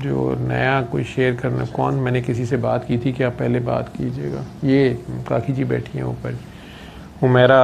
जो नया कोई शेयर करना, कौन, मैंने किसी से बात की थी कि आप पहले बात कीजिएगा। ये काकी जी बैठी हैं ऊपर, हुमैरा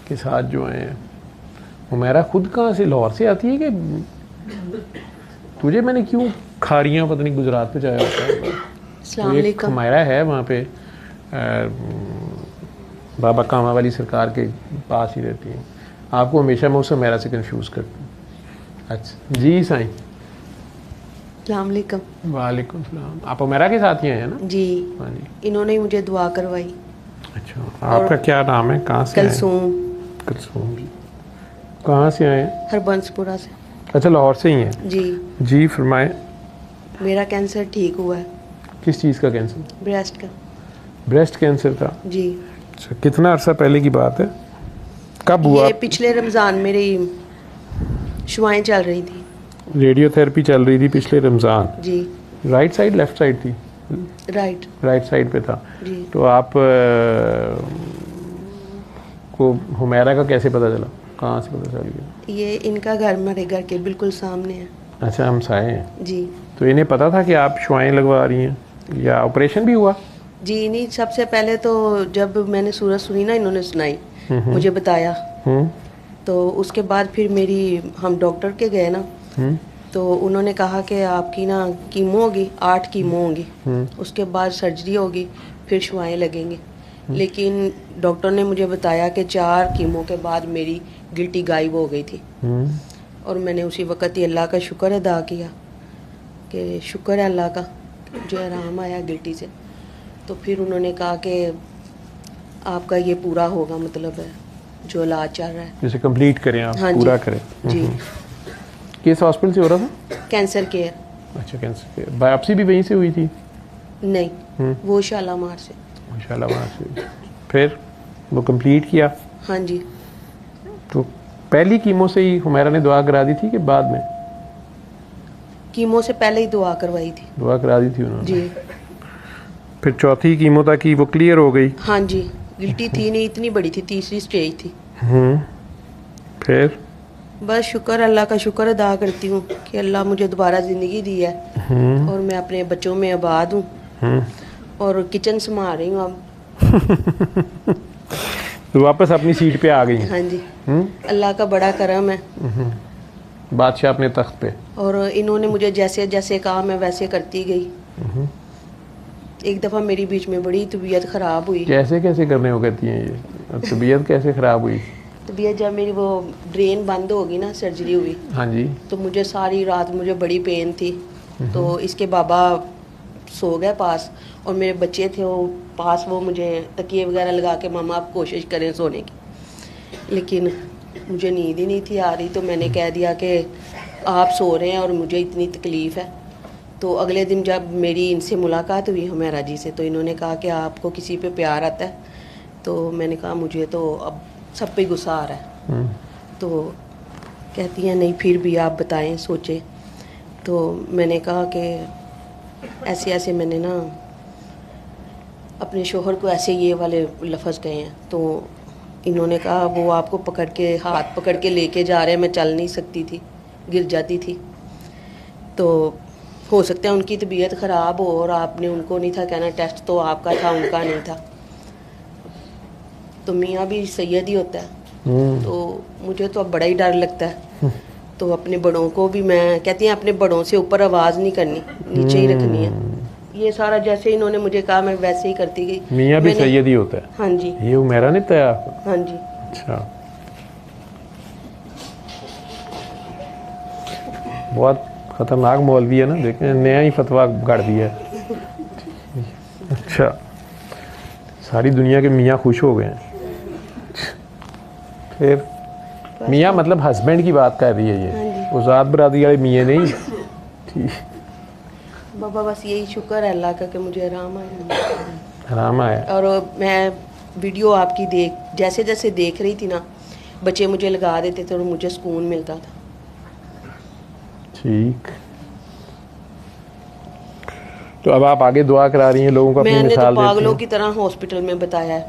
के साथ जो हैं। हुमैरा खुद कहाँ से, लाहौर से आती है कि तुझे मैंने क्यों खारियाँ पता नहीं गुजरात पे जाया होता है। अस्सलाम वालेकुम। हुमैरा है वहाँ पे बाबा कामा वाली सरकार के पास ही रहती हैं। आपको हमेशा मैं उस हुमैरा से कंफ्यूज करता हूँ। अच्छा जी साईं। अस्सलाम वालेकुम। वालेकुम सलाम। आप हुमैरा के साथ ही हैं ना? जी। हाँ जी। इन्होंने ही मुझे दुआ करवाई। अच्छा, आपका क्या नाम है, कहाँ से आए? कलसूम। कलसूम जी। कहाँ से आए हैं? हरबंसपुरा से। अच्छा, लाहौर से ही हैं जी। जी, फरमाएं। मेरा कैंसर ठीक हुआ है। किस चीज़ का कैंसर? ब्रेस्ट का। ब्रेस्ट कैंसर था? जी। अच्छा, कितना अरसा पहले की बात है? कब हुआ? ये पिछले रमज़ान मेरी शुआएं चल रही थी। रेडियोथेरेपी चल रही थी पिछले रमज़ान? जी। राइट साइड लेफ्ट साइड थी? राइट। राइट साइड पे था। जी। तो आप को हुमैरा का कैसे पता चला, कहाँ से पता चल गया? ये इनका घर मेरे घर के बिल्कुल सामने है। अच्छा, हम साए हैं। जी। तो इन्हें पता था कि आप शुआएं लगवा रही हैं, या ऑपरेशन भी हुआ? जी नहीं, सबसे पहले तो जब मैंने सूरत सुनी ना, इन्होंने सुनाई, मुझे बताया। तो उसके बाद फिर हम डॉक्टर के गए ना, तो उन्होंने कहा कि आपकी ना कीमो होगी, 8 कीमो होगी, उसके बाद सर्जरी होगी, फिर शुआएं लगेंगी। लेकिन डॉक्टर ने मुझे बताया कि 4 कीमो के बाद मेरी गिल्टी गायब हो गई थी। और मैंने उसी वक़्त ही अल्लाह का शुक्र अदा किया कि शुक्र है अल्लाह का, मुझे आराम आया गिल्टी से। तो फिर उन्होंने कहा कि आपका ये पूरा होगा, मतलब है जो इलाज चल रहा है जैसे कंप्लीट करें आप। हाँ पूरा जी। करें जी। किस हॉस्पिटल से हो रहा था? Cancer care. अच्छा, कैंसर केयर। बायोप्सी भी वहीं से हुई थी? नहीं, वो शालामार से। माशाल्लाह, वहाँ से। फिर वो कंप्लीट किया? हाँ जी। तो पहली कीमो से ही हुमैरा ने दुआ करा दी थी कि बाद में? कीमो से पहले ही दुआ करवाई थी। दुआ करा दी थी उन्होंने? जी। फिर चौथी कीमो तक की वो क्लियर हो गई? हाँ जी। गिल्टी थी नहीं, इतनी बड़ी थी, 3री स्टेज थी। फिर बस शुक्र, अल्लाह का शुक्र अदा करती हूँ कि अल्लाह मुझे दोबारा ज़िंदगी दी है और मैं अपने बच्चों में आबाद हूँ और किचन संभाल रही हूँ अब। तो वापस अपनी सीट पे आ गई? हाँ जी। अल्लाह का बड़ा करम है। बादशाह अपने तख्त पे। और इन्होंने मुझे जैसे जैसे कहा मैं वैसे करती गई। एक दफ़ा मेरी बीच में बड़ी तबीयत ख़राब हुई। कैसे कैसे करने को कहती हैं ये? तबीयत कैसे ख़राब हुई? तबीयत जब मेरी वो ड्रेन बंद होगी ना, सर्जरी हुई। हाँ जी। तो मुझे सारी रात मुझे बड़ी पेन थी। तो इसके बाबा सो गए पास, और मेरे बच्चे थे वो पास, वो मुझे तकिए वगैरह लगा के, मामा आप कोशिश करें सोने की, लेकिन मुझे नींद ही नहीं थी आ रही। तो मैंने कह दिया कि आप सो रहे हैं और मुझे इतनी तकलीफ़ है। तो अगले दिन जब मेरी इनसे मुलाकात हुई हुमैरा जी से, तो इन्होंने कहा कि आपको किसी पे प्यार आता है? तो मैंने कहा मुझे तो अब सब पे गुस्सा आ रहा है। तो कहती हैं नहीं फिर भी आप बताएं, सोचें। तो मैंने कहा कि ऐसे ऐसे मैंने ना अपने शोहर को ऐसे ये वाले लफ्ज़ कहे हैं। तो इन्होंने कहा वो आपको पकड़ के, हाथ पकड़ के लेके जा रहे हैं, मैं चल नहीं सकती थी, गिर जाती थी। तो हो सकता है उनकी तबीयत ख़राब हो और आपने उनको नहीं था कहना, टेस्ट तो आपका था, उनका नहीं था। तो मियाँ भी सैयद ही होता है। तो मुझे तो अब बड़ा ही डर लगता है। तो अपने बड़ों को भी मैं कहती हैं अपने बड़ों से ऊपर आवाज़ नहीं करनी, नीचे ही रखनी है। ये सारा जैसे इन्होंने मुझे कहा मैं वैसे ही करती गई। मियाँ भी सैयद ही होता है? हाँ जी। ये हुमैरा ने बताया आपको? हाँ जी। अच्छा, बहुत खतरनाक मौलवी है ना, देखें नया ही फतवा गाड़ दिया है। अच्छा, सारी दुनिया के मियाँ खुश हो गए हैं। फिर मियाँ मतलब हस्बैंड की बात कर रही है ये, उजात बरादरी वाले मियाँ नहीं? ठीक बाबा, बस यही शुक्र है अल्लाह का कि मुझे आराम आया। आराम आया। और मैं वीडियो आपकी जैसे जैसे देख रही थी ना, बच्चे मुझे लगा देते थे और मुझे सुकून मिलता था। ठीक, तो अब आप आगे दुआ करा रही हैं लोगों को, अपनी मिसाल देती हैं। मैंने तो पागलों की तरह हॉस्पिटल में बताया है,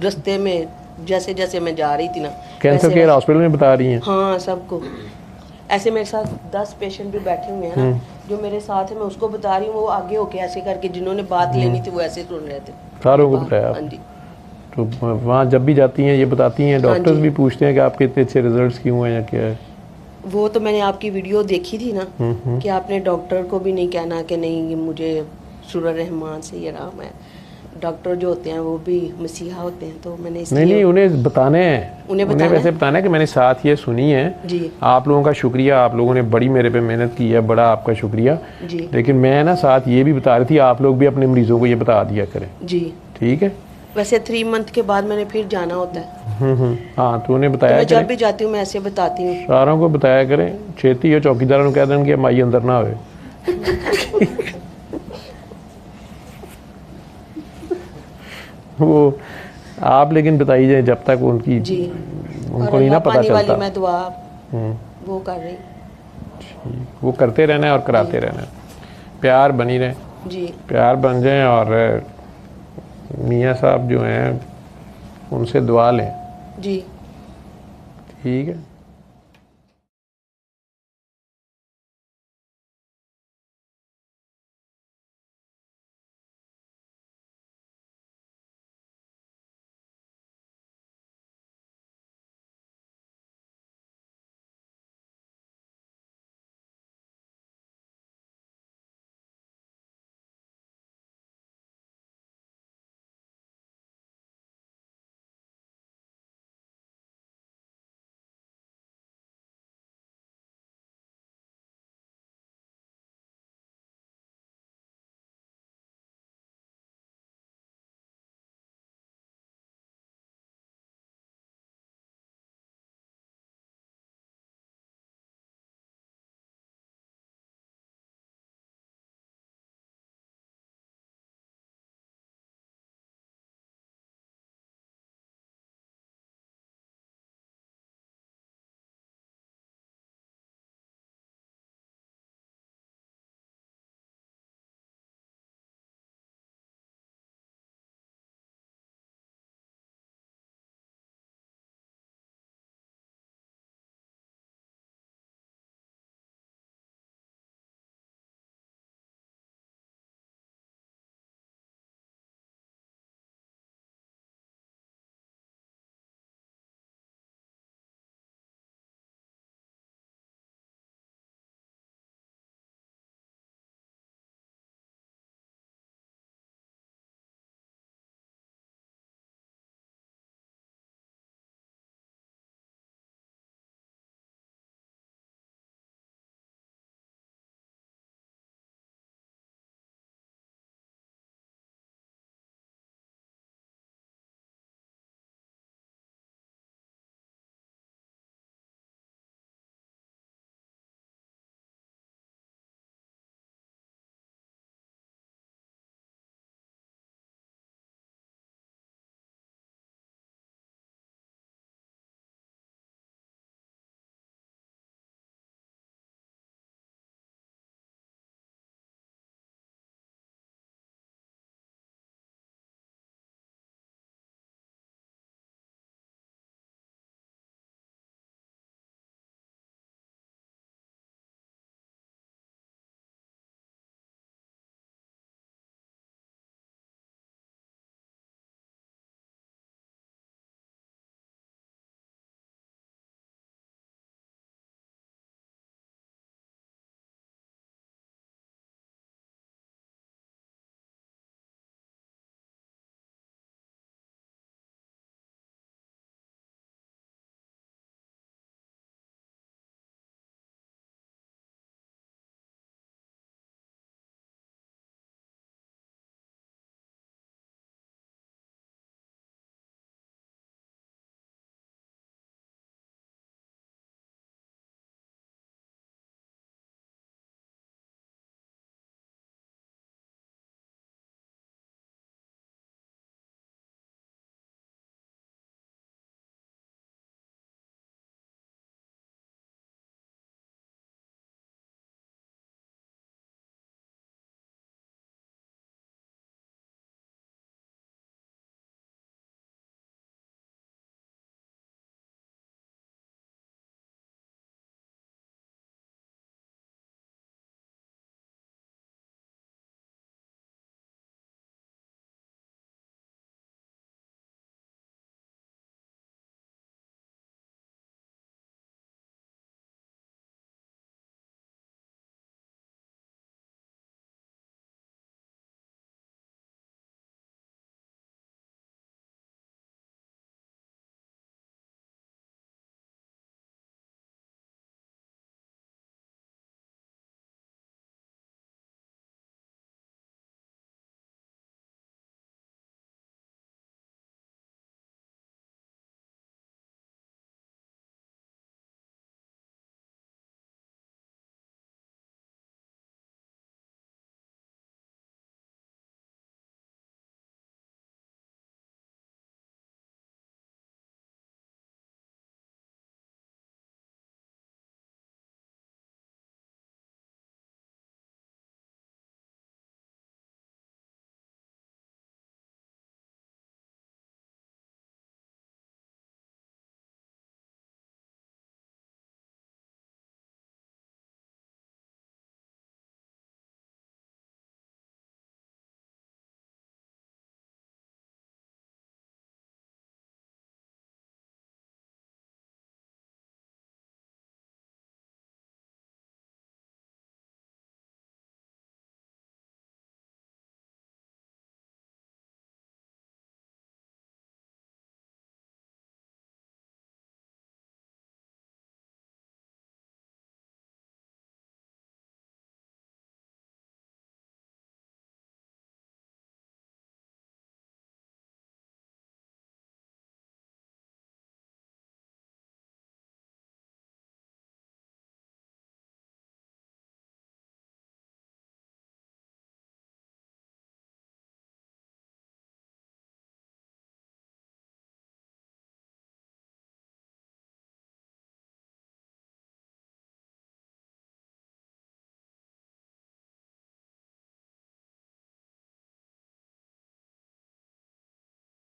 रास्ते में जैसे जैसे मैं जा रही थी ना। कैंसर केयर हॉस्पिटल में बता रही हैं? हाँ, सबको। ऐसे मेरे साथ 10 पेशेंट भी बैठे हुए हैं ना, जो मेरे साथ है मैं उसको बता रही हूँ, वो आगे होके ऐसे करके जिन्होंने बात लेनी थी वो ऐसे सुन रहे थे। सारों को बताया? हाँ जी। तो वहाँ जब भी जाती हैं ये बताती हैं, डॉक्टर्स जी। भी पूछते हैं कि आपके इतने अच्छे रिजल्ट्स क्यों हैं या क्या है? वो तो मैंने आपकी वीडियो देखी थी ना कि आपने डॉक्टर को भी नहीं कहना कि नहीं मुझे सुरर रहमान से ये आराम है। डॉक्टर जो होते हैं वो भी मसीहा होते हैं, तो मैंने इसलिए नहीं, उन्हें बताने हैं, उन्हें वैसे बताना है कि मैंने साथ ये सुनी है जी। आप लोगों का शुक्रिया, आप लोगों ने बड़ी मेरे पे मेहनत की है, बड़ा आपका शुक्रिया जी। लेकिन मैं ना साथ ये भी बता रही थी आप लोग भी अपने मरीजों को ये बता दिया करें। जी ठीक है। वैसे 3 मंथ के बाद मैंने फिर जाना होता है। हाँ तो उन्हें तो बताया मैं जब करें, भी जाती हूँ मैं ऐसे बताती हूँ। सारों को बताया करें, छेती हो चौकीदारों को कह दें कि माई अंदर ना आवे। वो आप लेकिन बताई जाए जब तक उनकी जी। उनको नहीं ना पता चलता। वाली मैं दुआ वो कर रही। वो करते रहना है और कराते रहना है, प्यार बनी रहे जी। प्यार बन जाए और मियाँ साहब जो हैं उनसे दुआ लें। जी ठीक है।